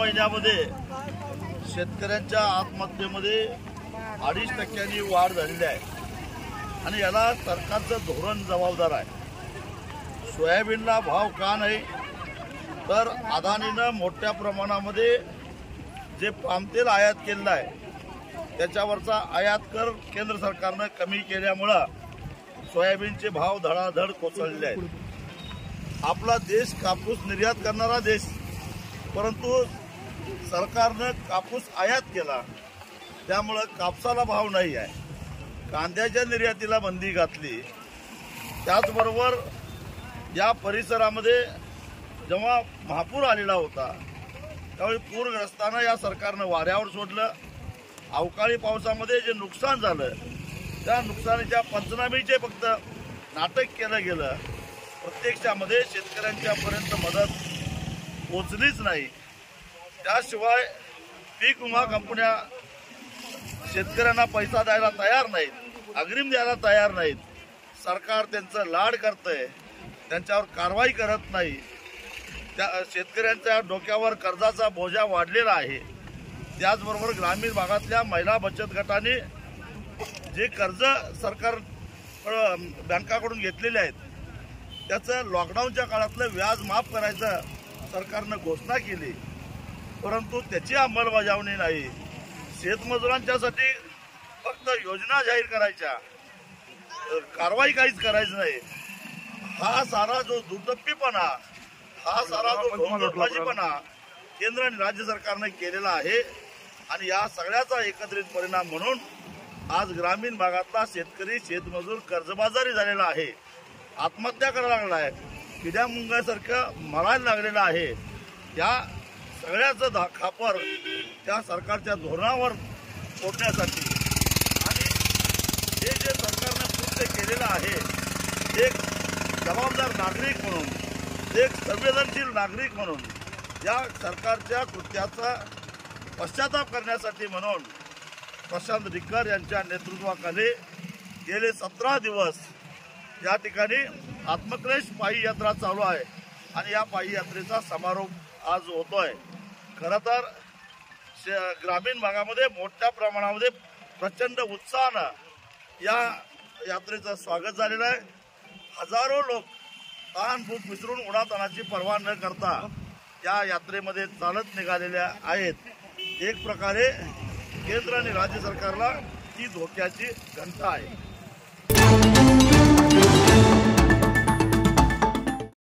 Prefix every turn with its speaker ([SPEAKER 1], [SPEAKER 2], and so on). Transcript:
[SPEAKER 1] महिन्यामध्ये शेतकऱ्यांच्या आत्महत्येमध्ये 2.5% वाढ झालेली आहे आणि याला सरकारचं धोरण जबाबदार आहे। सोयाबीनला भाव का नाही तर अदानीनं मोठ्या प्रमाणामध्ये जे पामतेल आयात केलेलं आहे त्याच्यावरचा आयात कर केंद्र सरकारनं कमी केल्यामुळं सोयाबीनचे भाव धडाधड कोसळले आहेत। आपला देश कापूस निर्यात करणारा देश, परंतु सरकारनं कापूस आयात केला त्यामुळं कापसाला भाव नाही आहे। कांद्याच्या निर्यातीला बंदी घातली। त्याचबरोबर या परिसरामध्ये जेव्हा महापूर आलेला होता त्यावेळी पूरग्रस्तांना या सरकारनं वाऱ्यावर सोडलं। अवकाळी पावसामध्ये जे नुकसान झालं त्या नुकसानीच्या पंचनामेचे फक्त नाटक केलं गेलं, प्रत्यक्षामध्ये शेतकऱ्यांच्यापर्यंत मदत पोचलीच नाही। त्याशिवाय पीक विमा कंपन्या शेतकऱ्यांना पैसा द्यायला तयार नाहीत, अग्रिम द्यायला तयार नाहीत। सरकार त्यांचं लाड करतंय, त्यांच्यावर कारवाई करत नाही। त्या शेतकऱ्यांच्या डोक्यावर कर्जाचा बोजा वाढलेला आहे। त्याचबरोबर ग्रामीण भागातल्या महिला बचत गटाने जे कर्ज सरकार बँकाकडून घेतलेले आहेत त्याचं लॉकडाऊनच्या काळातलं व्याज माफ करायचं सरकारनं घोषणा केली, परंतु त्याची अंमलबजावणी नाही। शेतमजुरांच्यासाठी फक्त योजना जाहीर करायच्या, कारवाई काहीच करायचं नाही। हा सारा जो दुर्दप्पीपणा, हा सारा जो ढोंगबाजीपणा केंद्र आणि राज्य सरकारने केलेला आहे आणि या सगळ्याचा एकत्रित परिणाम म्हणून आज ग्रामीण भागातला शेतकरी शेतमजूर कर्जबाजारी झालेला आहे, आत्महत्या करायला लागला आहे, किड्या मुंग्यासारखं मरायला लागलेलं आहे। या सगळ्याचं खापर त्या सरकारच्या धोरणावर फोडण्यासाठी आणि हे जे सरकारने कृत्य केलेलं आहे, एक जबाबदार नागरिक म्हणून, एक संवेदनशील नागरिक म्हणून या सरकारच्या कृत्याचा पश्चाताप करण्यासाठी म्हणून प्रशांत डिक्कर यांच्या नेतृत्वाखाली गेले 17 दिवस या ठिकाणी आत्मक्लेश पायी यात्रा चालू आहे आणि या पायी यात्रेचा समारोप आज होतोय। खरं तर ग्रामीण भागामध्ये मोठ्या प्रमाणामध्ये प्रचंड उत्साहानं या यात्रेचं स्वागत झालेलं आहे। हजारो लोक ताण भूक विसरून उन्हातानाची पर्वा न करता या यात्रेमध्ये चालत निघालेल्या आहेत। एक प्रकारे केंद्र आणि राज्य सरकारला ती धोक्याची घंटा आहे।